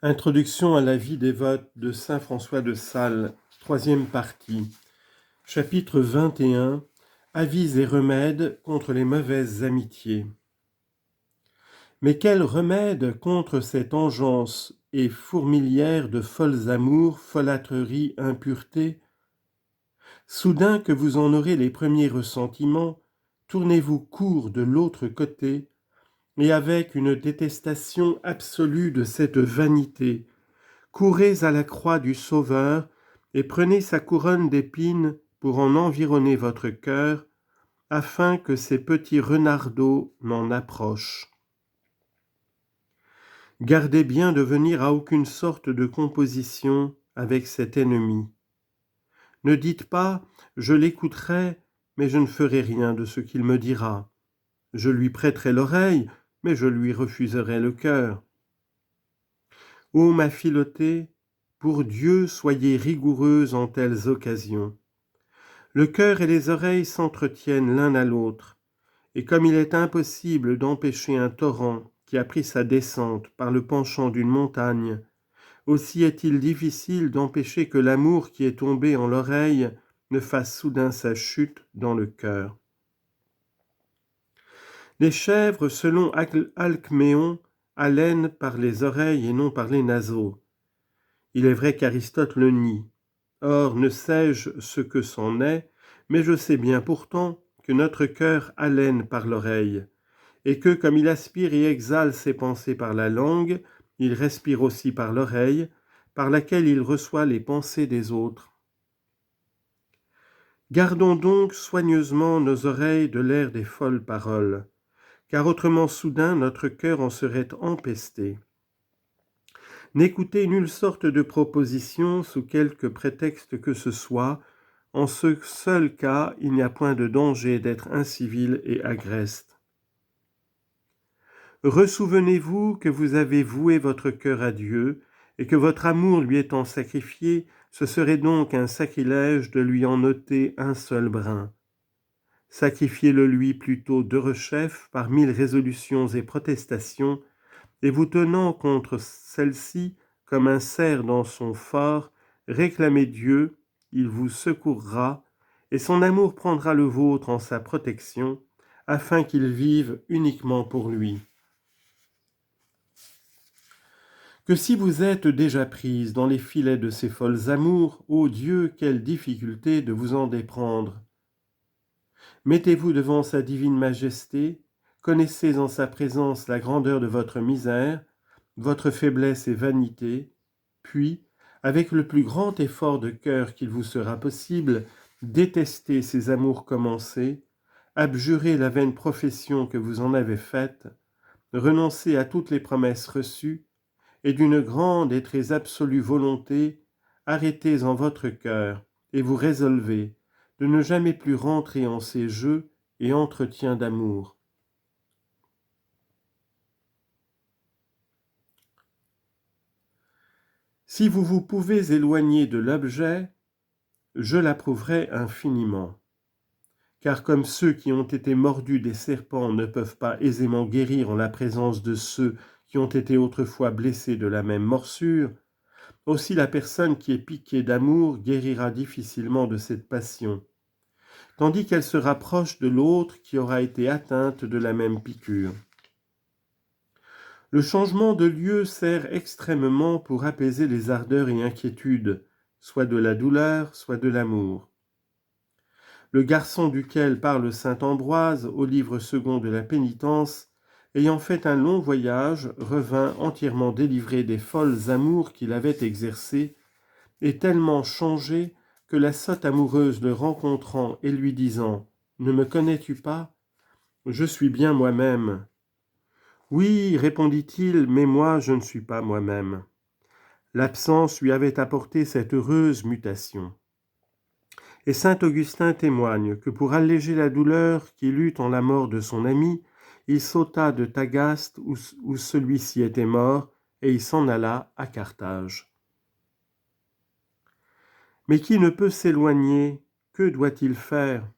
Introduction à la vie dévote de saint François de Sales, troisième partie. Chapitre 21. Avis et remèdes contre les mauvaises amitiés. Mais quel remède contre cette engeance et fourmilière de folles amours, folâtreries, impuretés? Soudain que vous en aurez les premiers ressentiments, tournez-vous court de l'autre côté, et avec une détestation absolue de cette vanité, courez à la croix du Sauveur et prenez sa couronne d'épines pour en environner votre cœur, afin que ces petits renardeaux n'en approchent. Gardez bien de venir à aucune sorte de composition avec cet ennemi. Ne dites pas « je l'écouterai, mais je ne ferai rien de ce qu'il me dira. Je lui prêterai l'oreille, mais je lui refuserai le cœur. » Ô ma Philotée, pour Dieu, soyez rigoureuse en telles occasions. Le cœur et les oreilles s'entretiennent l'un à l'autre, et comme il est impossible d'empêcher un torrent qui a pris sa descente par le penchant d'une montagne, aussi est-il difficile d'empêcher que l'amour qui est tombé en l'oreille ne fasse soudain sa chute dans le cœur. Les chèvres, selon Alcméon, haleine par les oreilles et non par les naseaux. Il est vrai qu'Aristote le nie. Or, ne sais-je ce que c'en est, mais je sais bien pourtant que notre cœur haleine par l'oreille, et que, comme il aspire et exhale ses pensées par la langue, il respire aussi par l'oreille, par laquelle il reçoit les pensées des autres. Gardons donc soigneusement nos oreilles de l'air des folles paroles, car autrement soudain notre cœur en serait empesté. N'écoutez nulle sorte de proposition sous quelque prétexte que ce soit. En ce seul cas, il n'y a point de danger d'être incivil et agreste. Ressouvenez-vous que vous avez voué votre cœur à Dieu, et que votre amour lui étant sacrifié, ce serait donc un sacrilège de lui en ôter un seul brin. Sacrifiez-le lui plutôt derechef par 1000 résolutions et protestations, et vous tenant contre celle-ci comme un cerf dans son fort, réclamez Dieu, il vous secourra, et son amour prendra le vôtre en sa protection, afin qu'il vive uniquement pour lui. Que si vous êtes déjà prise dans les filets de ces folles amours, ô Dieu, quelle difficulté de vous en déprendre. Mettez-vous devant sa divine majesté, connaissez en sa présence la grandeur de votre misère, votre faiblesse et vanité, puis, avec le plus grand effort de cœur qu'il vous sera possible, détestez ces amours commencés, abjurez la vaine profession que vous en avez faite, renoncez à toutes les promesses reçues, et d'une grande et très absolue volonté, arrêtez en votre cœur, et vous résolvez de ne jamais plus rentrer en ces jeux et entretiens d'amour. Si vous vous pouvez éloigner de l'objet, je l'approuverai infiniment. Car comme ceux qui ont été mordus des serpents ne peuvent pas aisément guérir en la présence de ceux qui ont été autrefois blessés de la même morsure, aussi la personne qui est piquée d'amour guérira difficilement de cette passion, tandis qu'elle se rapproche de l'autre qui aura été atteinte de la même piqûre. Le changement de lieu sert extrêmement pour apaiser les ardeurs et inquiétudes, soit de la douleur, soit de l'amour. Le garçon duquel parle saint Ambroise au livre second de la pénitence, ayant fait un long voyage, revint entièrement délivré des folles amours qu'il avait exercées, et tellement changé que la sotte amoureuse le rencontrant et lui disant « Ne me connais-tu pas ? Je suis bien moi-même. » « Oui, répondit-il, mais moi je ne suis pas moi-même. » L'absence lui avait apporté cette heureuse mutation. Et saint Augustin témoigne que pour alléger la douleur qu'il eut en la mort de son ami, il sauta de Tagaste où celui-ci était mort, et il s'en alla à Carthage. Mais qui ne peut s'éloigner, que doit-il faire ?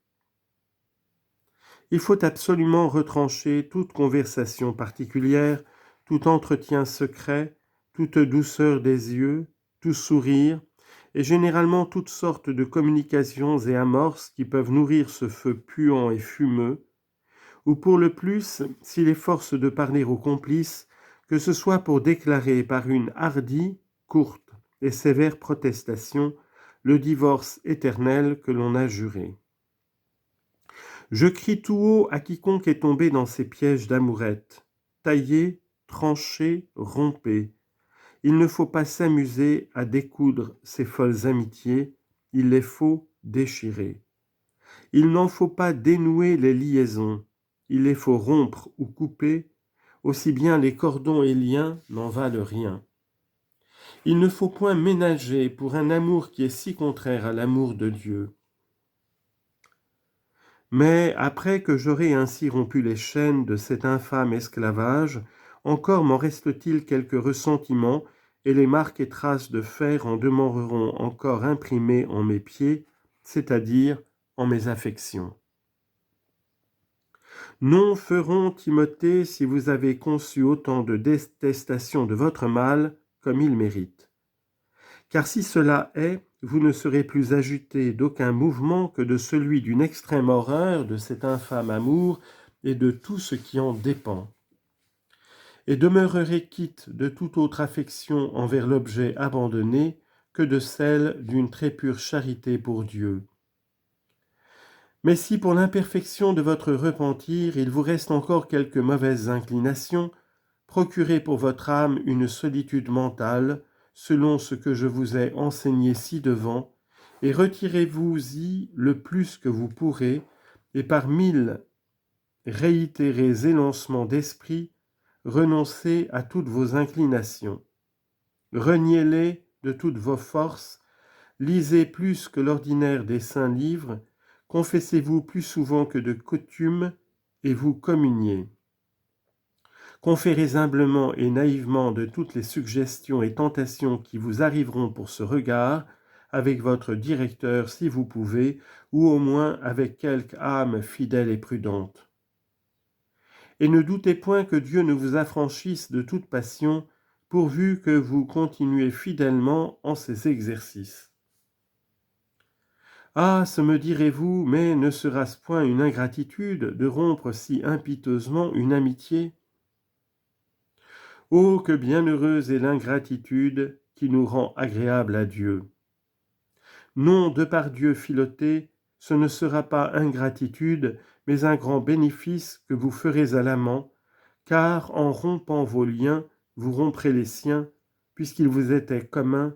Il faut absolument retrancher toute conversation particulière, tout entretien secret, toute douceur des yeux, tout sourire, et généralement toutes sortes de communications et amorces qui peuvent nourrir ce feu puant et fumeux, ou pour le plus, s'il est force de parler aux complices, que ce soit pour déclarer par une hardie, courte et sévère protestation le divorce éternel que l'on a juré. Je crie tout haut à quiconque est tombé dans ces pièges d'amourette. Taillez, tranchez, rompez. Il ne faut pas s'amuser à découdre ces folles amitiés, il les faut déchirer. Il n'en faut pas dénouer les liaisons, il les faut rompre ou couper, aussi bien les cordons et liens n'en valent rien. Il ne faut point ménager pour un amour qui est si contraire à l'amour de Dieu. Mais après que j'aurai ainsi rompu les chaînes de cet infâme esclavage, encore m'en reste-t-il quelques ressentiments, et les marques et traces de fer en demeureront encore imprimées en mes pieds, c'est-à-dire en mes affections. Non feront, Timothée, si vous avez conçu autant de détestation de votre mal comme il mérite. Car si cela est, vous ne serez plus agité d'aucun mouvement que de celui d'une extrême horreur de cet infâme amour et de tout ce qui en dépend. Et demeurerez quitte de toute autre affection envers l'objet abandonné que de celle d'une très pure charité pour Dieu. Mais si pour l'imperfection de votre repentir il vous reste encore quelques mauvaises inclinations, procurez pour votre âme une solitude mentale, selon ce que je vous ai enseigné ci-devant, et retirez-vous-y le plus que vous pourrez, et par 1000 réitérés élancements d'esprit, renoncez à toutes vos inclinations. Reniez-les de toutes vos forces, lisez plus que l'ordinaire des saints livres, confessez-vous plus souvent que de coutume, et vous communiez. Conférez humblement et naïvement de toutes les suggestions et tentations qui vous arriveront pour ce regard, avec votre directeur si vous pouvez, ou au moins avec quelque âme fidèle et prudente. Et ne doutez point que Dieu ne vous affranchisse de toute passion, pourvu que vous continuez fidèlement en ces exercices. Ah, se me direz-vous, mais ne sera-ce point une ingratitude de rompre si impiteusement une amitié ? Oh, que bienheureuse est l'ingratitude qui nous rend agréable à Dieu. Non, de par Dieu Philothée, ce ne sera pas ingratitude, mais un grand bénéfice que vous ferez à l'amant, car en rompant vos liens, vous romprez les siens, puisqu'ils vous étaient communs,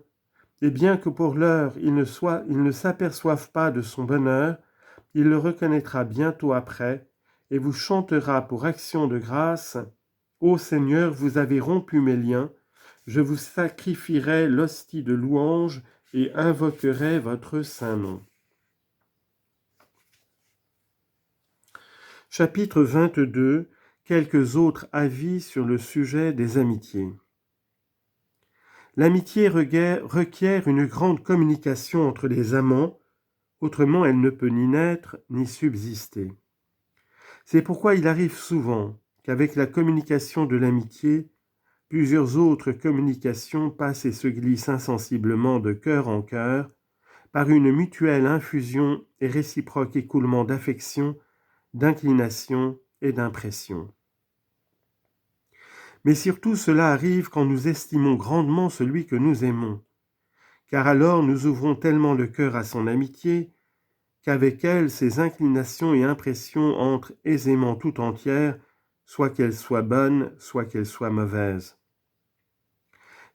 et bien que pour l'heure il ne s'aperçoive pas de son bonheur, il le reconnaîtra bientôt après, et vous chantera pour action de grâce: Ô Seigneur, vous avez rompu mes liens, je vous sacrifierai l'hostie de louange et invoquerai votre saint nom. Chapitre 22. Quelques autres avis sur le sujet des amitiés. L'amitié requiert une grande communication entre les amants, autrement elle ne peut ni naître ni subsister. C'est pourquoi il arrive souvent qu'avec la communication de l'amitié, plusieurs autres communications passent et se glissent insensiblement de cœur en cœur, par une mutuelle infusion et réciproque écoulement d'affection, d'inclination et d'impression. Mais surtout cela arrive quand nous estimons grandement celui que nous aimons, car alors nous ouvrons tellement le cœur à son amitié, qu'avec elle ses inclinations et impressions entrent aisément tout entières, soit qu'elles soient bonnes, soit qu'elles soient mauvaises.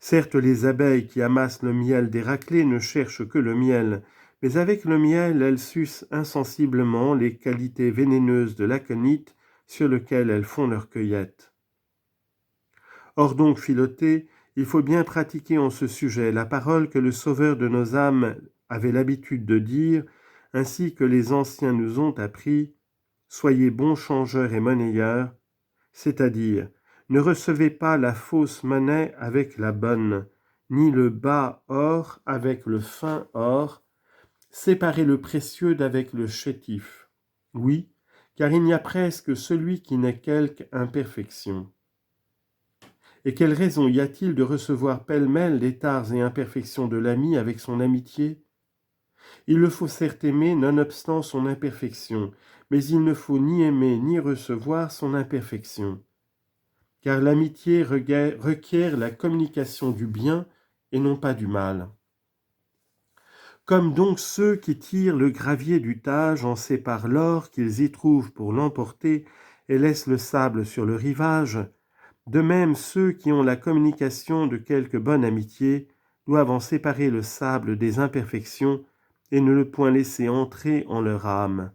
Certes, les abeilles qui amassent le miel d'Héraclée ne cherchent que le miel, mais avec le miel, elles sucent insensiblement les qualités vénéneuses de l'aconite sur lequel elles font leur cueillette. Or donc, Philothée, il faut bien pratiquer en ce sujet la parole que le Sauveur de nos âmes avait l'habitude de dire, ainsi que les anciens nous ont appris: « Soyez bons changeurs et monnayeurs », c'est-à-dire ne recevez pas la fausse monnaie avec la bonne, ni le bas or avec le fin or, séparez le précieux d'avec le chétif. Oui, car il n'y a presque celui qui n'ait quelque imperfection. Et quelle raison y a-t-il de recevoir pêle-mêle les tares et imperfections de l'ami avec son amitié ? Il le faut certes aimer nonobstant son imperfection, mais il ne faut ni aimer ni recevoir son imperfection. Car l'amitié requiert la communication du bien et non pas du mal. Comme donc ceux qui tirent le gravier du Tage en séparent l'or qu'ils y trouvent pour l'emporter et laissent le sable sur le rivage, de même ceux qui ont la communication de quelque bonne amitié doivent en séparer le sable des imperfections et ne le point laisser entrer en leur âme.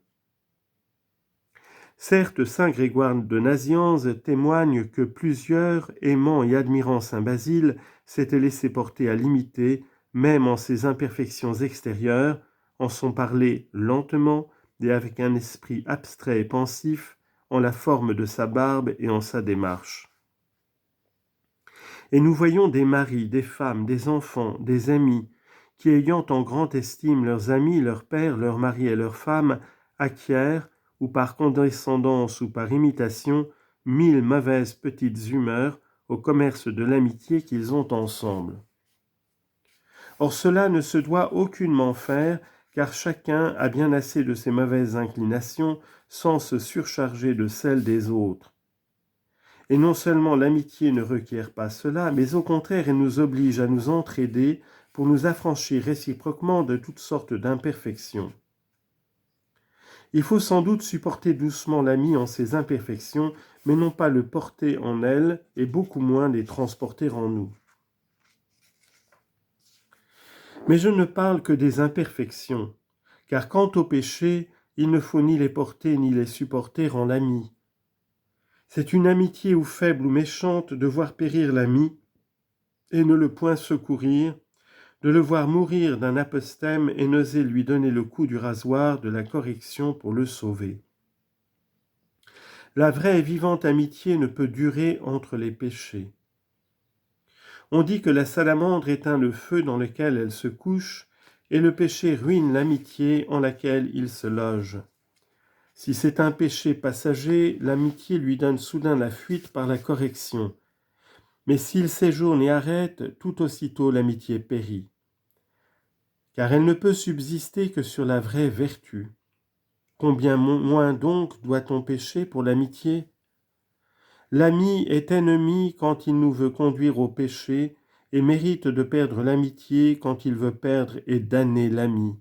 Certes, saint Grégoire de Nazianze témoigne que plusieurs, aimant et admirant saint Basile, s'étaient laissés porter à l'imiter, même en ses imperfections extérieures, en son parler lentement et avec un esprit abstrait et pensif, en la forme de sa barbe et en sa démarche. Et nous voyons des maris, des femmes, des enfants, des amis, qui ayant en grande estime leurs amis, leurs pères, leurs maris et leurs femmes, acquièrent, ou par condescendance ou par imitation, 1000 mauvaises petites humeurs au commerce de l'amitié qu'ils ont ensemble. Or cela ne se doit aucunement faire, car chacun a bien assez de ses mauvaises inclinations sans se surcharger de celles des autres. Et non seulement l'amitié ne requiert pas cela, mais au contraire elle nous oblige à nous entraider pour nous affranchir réciproquement de toutes sortes d'imperfections. Il faut sans doute supporter doucement l'ami en ses imperfections, mais non pas le porter en elles et beaucoup moins les transporter en nous. Mais je ne parle que des imperfections, car quant au péché, il ne faut ni les porter ni les supporter en l'ami. C'est une amitié ou faible ou méchante de voir périr l'ami et ne le point secourir, de le voir mourir d'un aposthème et n'oser lui donner le coup du rasoir de la correction pour le sauver. La vraie et vivante amitié ne peut durer entre les péchés. On dit que la salamandre éteint le feu dans lequel elle se couche, et le péché ruine l'amitié en laquelle il se loge. Si c'est un péché passager, l'amitié lui donne soudain la fuite par la correction. Mais s'il séjourne et arrête, tout aussitôt l'amitié périt. Car elle ne peut subsister que sur la vraie vertu. Combien moins donc doit-on pécher pour l'amitié ? L'ami est ennemi quand il nous veut conduire au péché et mérite de perdre l'amitié quand il veut perdre et damner l'ami.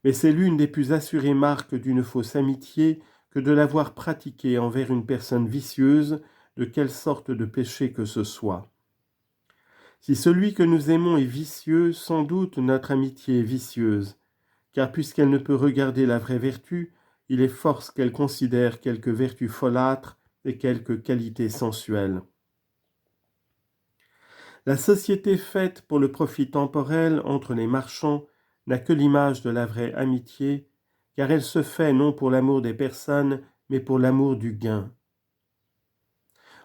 Mais c'est l'une des plus assurées marques d'une fausse amitié que de l'avoir pratiquée envers une personne vicieuse, de quelle sorte de péché que ce soit. Si celui que nous aimons est vicieux, sans doute notre amitié est vicieuse, car puisqu'elle ne peut regarder la vraie vertu, il est force qu'elle considère quelque vertu folâtre et quelque qualité sensuelle. La société faite pour le profit temporel entre les marchands n'a que l'image de la vraie amitié, car elle se fait non pour l'amour des personnes, mais pour l'amour du gain.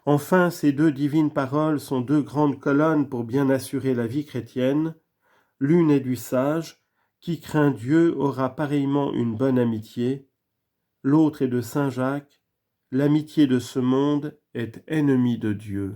Enfin, ces deux divines paroles sont deux grandes colonnes pour bien assurer la vie chrétienne. L'une est du sage, qui craint Dieu aura pareillement une bonne amitié. L'autre est de saint Jacques, l'amitié de ce monde est ennemie de Dieu.